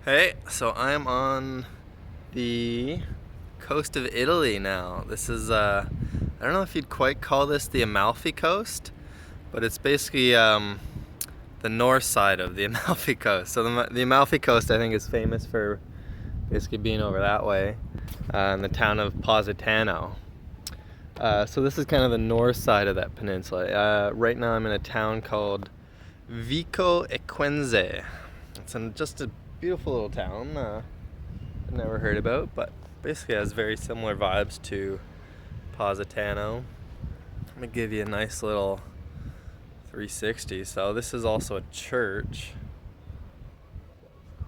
Hey, so I'm on the coast of Italy now. This is, I don't know if you'd quite call this the Amalfi Coast, but it's basically the north side of the Amalfi Coast. So the Amalfi Coast, I think, is famous for basically being over that way, in the town of Positano. So this is kind of the north side of that peninsula. Right now I'm in a town called Vico Equense. It's just a beautiful little town. I've never heard about, but basically has very similar vibes to Positano. I'm gonna give you a nice little 360. So this is also a church.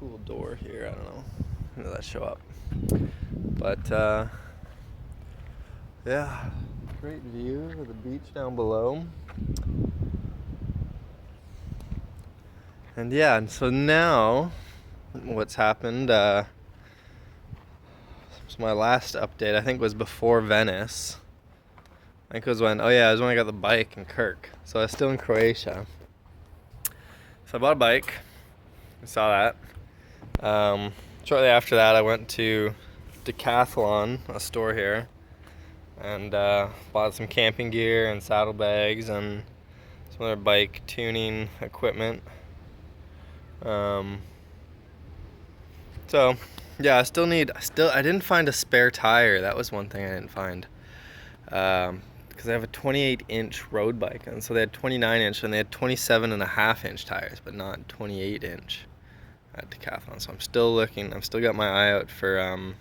Cool door here. I don't know. When did that show up? But yeah, great view of the beach down below. And yeah, and so now what's happened? So my last update, I think, was before Venice. I think it was when, oh yeah, it was when I got the bike in Kirk. So I was still in Croatia. So I bought a bike. I saw that. Shortly after that, I went to Decathlon, a store here, and bought some camping gear and saddlebags and some other bike tuning equipment. So yeah, I didn't find a spare tire. That was one thing I didn't find. Because I have a 28-inch road bike, and so they had 29-inch and they had 27.5-inch tires, but not 28-inch at Decathlon. So I'm still looking. I've still got my eye out for a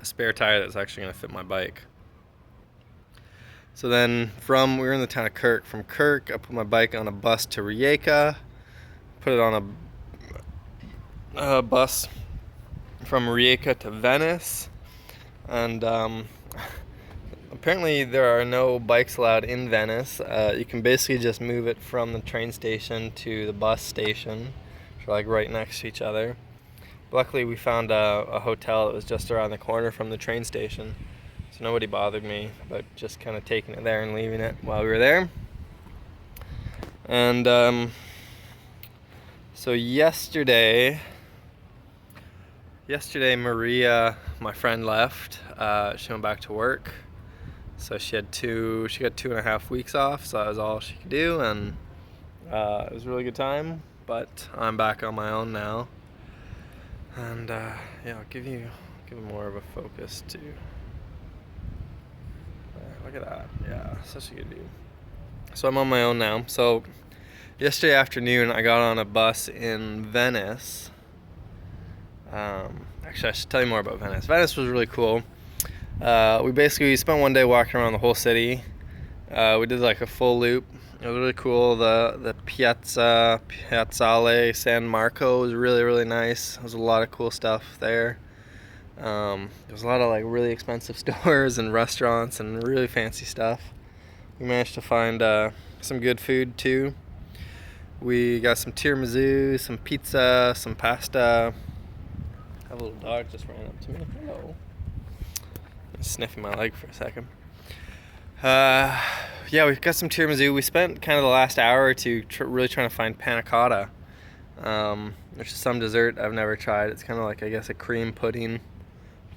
spare tire that's actually going to fit my bike. So then we were in the town of Kirk. From Kirk, I put my bike on a bus to Rijeka, put it on a bus from Rijeka to Venice, and apparently there are no bikes allowed in Venice. You can basically just move it from the train station to the bus station, which are like right next to each other. Luckily we found a hotel that was just around the corner from the train station, so nobody bothered me about just kind of taking it there and leaving it while we were there. And so yesterday Maria, my friend, left. She went back to work. So she got 2.5 weeks off, so that was all she could do, and it was a really good time. But I'm back on my own now, and yeah, I'll give you more of a focus too. Look at that, yeah, such a good view. So I'm on my own now. So yesterday afternoon, I got on a bus in Venice. Actually, I should tell you more about Venice. Venice was really cool. We spent one day walking around the whole city. We did like a full loop. It was really cool. The Piazzale San Marco was really, really nice. There was a lot of cool stuff there. There was a lot of like really expensive stores and restaurants and really fancy stuff. We managed to find some good food too. We got some tiramisu, some pizza, some pasta. A little dog just ran up to me. Hello. Sniffing my leg for a second. Yeah, we've got some tiramisu. We spent kind of the last hour or two really trying to find panna cotta, which is some dessert I've never tried. It's kind of like, I guess, a cream pudding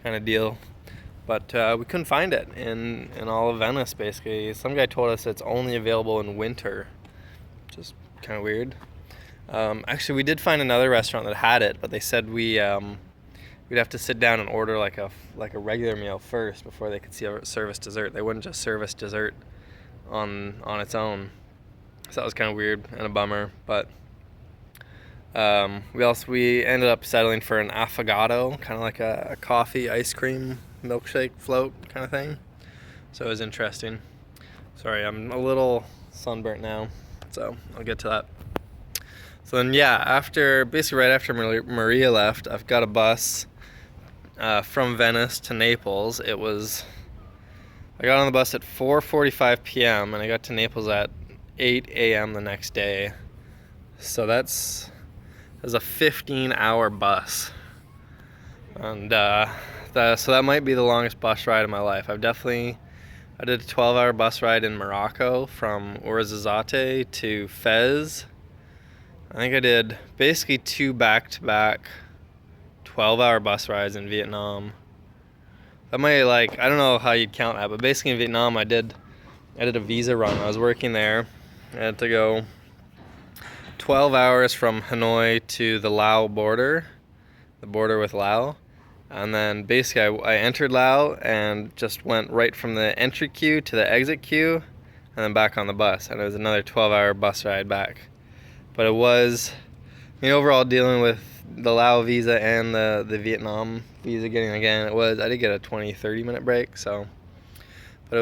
kind of deal. But we couldn't find it in all of Venice, basically. Some guy told us it's only available in winter, which is kind of weird. Actually, we did find another restaurant that had it, but they said we'd have to sit down and order like a regular meal first before they could service dessert. They wouldn't just service dessert on its own. So that was kind of weird and a bummer. But we ended up settling for an affogato, kind of like a coffee ice cream milkshake float kind of thing. So it was interesting. Sorry, I'm a little sunburnt now, so I'll get to that. So then, yeah, basically right after Maria left, I've got a bus from Venice to Naples. I got on the bus at 4:45 p.m. and I got to Naples at 8 a.m. the next day. So that's a 15-hour bus, and so that might be the longest bus ride of my life. I did a 12-hour bus ride in Morocco from Ouarzazate to Fez. I think I did basically 2 back-to-back 12-hour bus rides in Vietnam. That might, like, I don't know how you'd count that, but basically in Vietnam I did a visa run. I was working there. I had to go 12 hours from Hanoi to the Lao border, the border with Lao. And then basically I entered Lao and just went right from the entry queue to the exit queue and then back on the bus. And it was another 12-hour bus ride back. But it was, I mean, overall dealing with the Lao visa and the Vietnam visa getting again, I did get a 20-30 minute break, so. But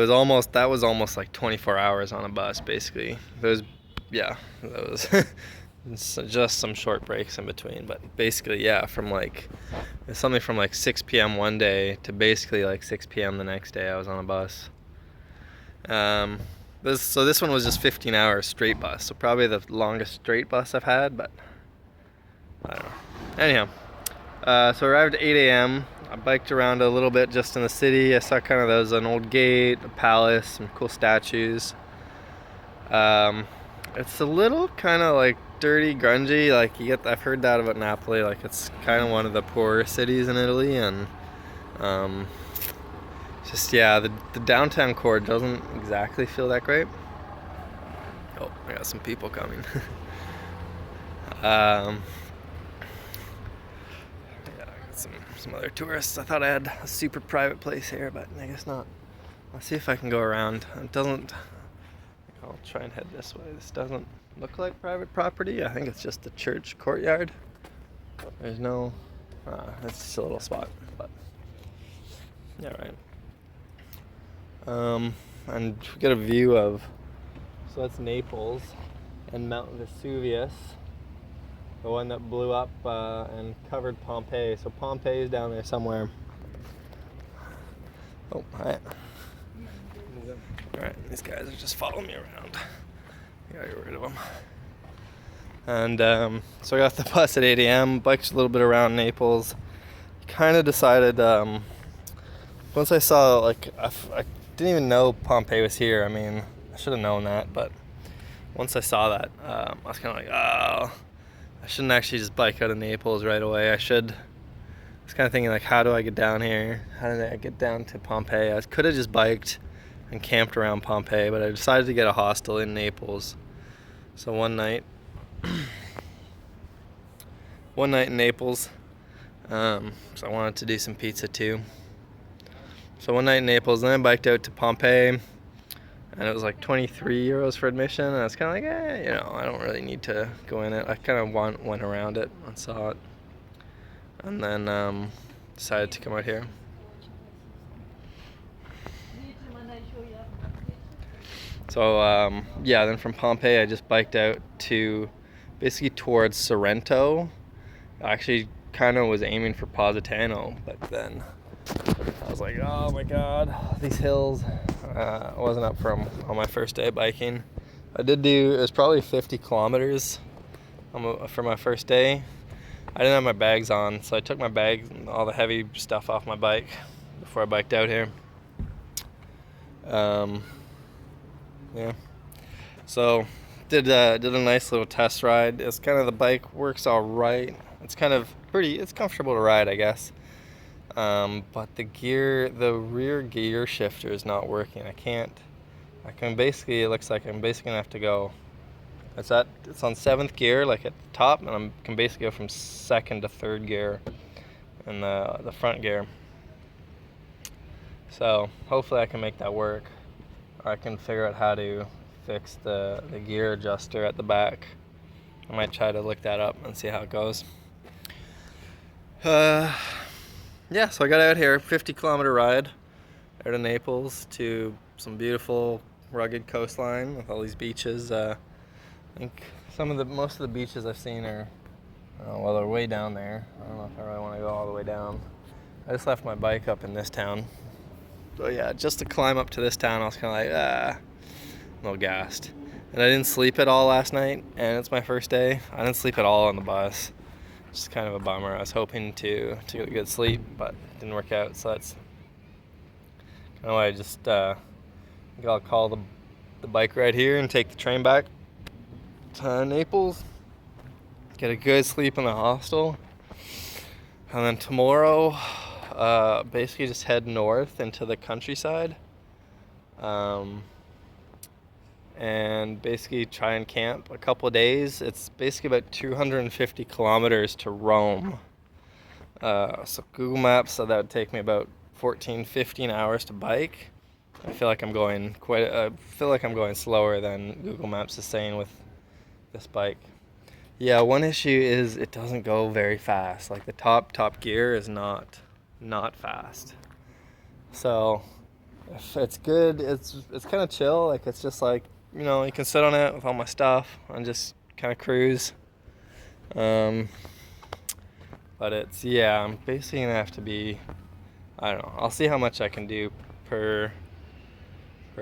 that was almost like 24 hours on a bus, basically. That was just some short breaks in between. But basically, yeah, it's something from like 6 p.m. one day to basically like 6 p.m. the next day I was on a bus. This one was just 15 hours straight bus, so probably the longest straight bus I've had, but I don't know. Anyhow, so I arrived at 8 a.m. I biked around a little bit just in the city. I saw there was an old gate, a palace, some cool statues. It's a little kind of like dirty, grungy. Like I've heard that about Napoli. Like it's kind of one of the poorer cities in Italy, and the downtown core doesn't exactly feel that great. Oh, I got some people coming. Some other tourists. I thought I had a super private place here, but I guess not. I'll see if I can go around. I'll try and head this way. This doesn't look like private property. I think it's just the church courtyard. There's no, it's just a little spot, but yeah, right. And we get a view of, so that's Naples and Mount Vesuvius. The one that blew up and covered Pompeii. So Pompeii is down there somewhere. Oh, hi. Alright, these guys are just following me around. I gotta get rid of them. And so I got the bus at 8 a.m., biked a little bit around Naples. Kind of decided, once I saw, I didn't even know Pompeii was here. I mean, I should have known that, but once I saw that, I was kind of like, oh, I shouldn't actually just bike out of Naples right away. I was kind of thinking, how do I get down here? How did I get down to Pompeii? I could have just biked and camped around Pompeii, but I decided to get a hostel in Naples. So one night in Naples, so I wanted to do some pizza too. So one night in Naples, then I biked out to Pompeii, and it was like 23 euros for admission, and I was kind of like, I don't really need to go in it. I kind of went around it and saw it, and then decided to come out here. So then from Pompeii I just biked out to basically towards Sorrento. I actually kind of was aiming for Positano, but then I was like, oh my god, these hills. I wasn't up for them on my first day biking. It was probably 50 kilometers for my first day. I didn't have my bags on, so I took my bags and all the heavy stuff off my bike before I biked out here. Yeah. So did a nice little test ride. It's kind of, the bike works all right. It's it's comfortable to ride, I guess. But the rear gear shifter is not working. It looks like I'm basically gonna have to go. It's on 7th gear, like at the top, and I can basically go from 2nd to 3rd gear in the front gear. So hopefully I can make that work, or I can figure out how to fix the gear adjuster at the back. I might try to look that up and see how it goes. Yeah, so I got out here, 50-kilometer ride out of Naples to some beautiful rugged coastline with all these beaches. I think most of the beaches I've seen are, they're way down there. I don't know if I really want to go all the way down. I just left my bike up in this town. So yeah, just to climb up to this town, I was kind of like, a little gassed. And I didn't sleep at all last night, and it's my first day. I didn't sleep at all on the bus. It's kind of a bummer. I was hoping to get a good sleep, but it didn't work out. So that's kind of why I just I'll call the bike ride here and take the train back to Naples. Get a good sleep in the hostel. And then tomorrow, basically just head north into the countryside. Um, and basically try and camp a couple of days. It's basically about 250 kilometers to Rome. So Google Maps said that would take me about 14, 15 hours to bike. I feel like I'm going slower than Google Maps is saying with this bike. Yeah, one issue is it doesn't go very fast. Like the top gear is not fast. So if it's good, it's kind of chill. Like it's just like, you can sit on it with all my stuff and just kind of cruise. But I'm basically gonna have to be, I don't know. I'll see how much I can do per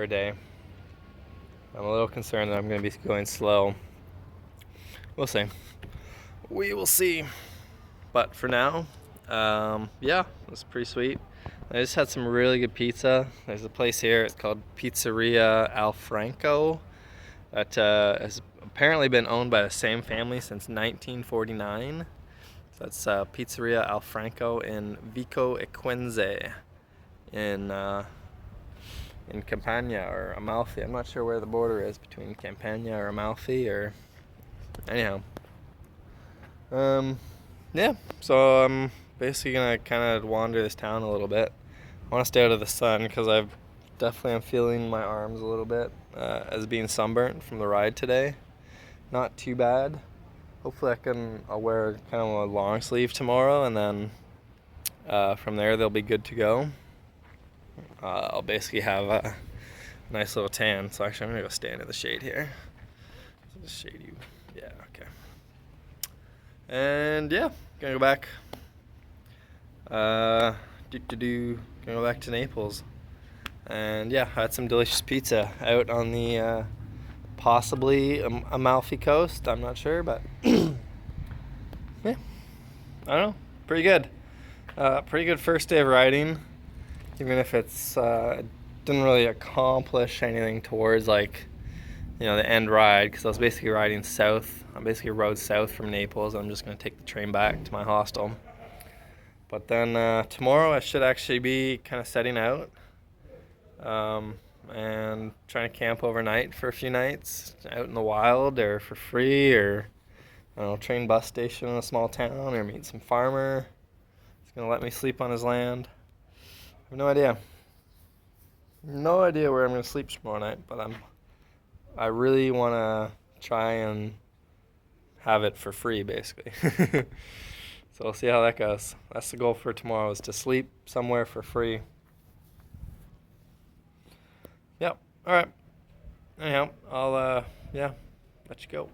day. I'm a little concerned that I'm gonna be going slow. We'll see. We will see. But for now, it was pretty sweet. I just had some really good pizza. There's a place here. It's called Pizzeria Al Franco. That has apparently been owned by the same family since 1949. So that's Pizzeria Al Franco in Vico, Equense, in Campania or Amalfi. I'm not sure where the border is between Campania or Amalfi, or anyhow. So I'm basically gonna kind of wander this town a little bit. I want to stay out of the sun because I'm feeling my arms a little bit as being sunburnt from the ride today. Not too bad. Hopefully I'll wear kind of a long sleeve tomorrow, and then from there they'll be good to go. I'll basically have a nice little tan. So actually I'm gonna go stand in the shade here. So just shade you. Yeah, okay. And gonna go back. Gonna go back to Naples. And I had some delicious pizza out on the possibly Amalfi Coast. I'm not sure, but I don't know. Pretty good. Pretty good first day of riding, even if it's didn't really accomplish anything towards the end ride, because I was basically riding south. I basically rode south from Naples. I'm just gonna take the train back to my hostel. But then tomorrow I should actually be kind of setting out and trying to camp overnight for a few nights out in the wild, or for free, or I don't know, train bus station in a small town, or meet some farmer. He's gonna let me sleep on his land. I have no idea. No idea where I'm gonna sleep tomorrow night, but I really wanna try and have it for free, basically. So we'll see how that goes. That's the goal for tomorrow, is to sleep somewhere for free. Yep. All right. Anyhow, I'll let you go.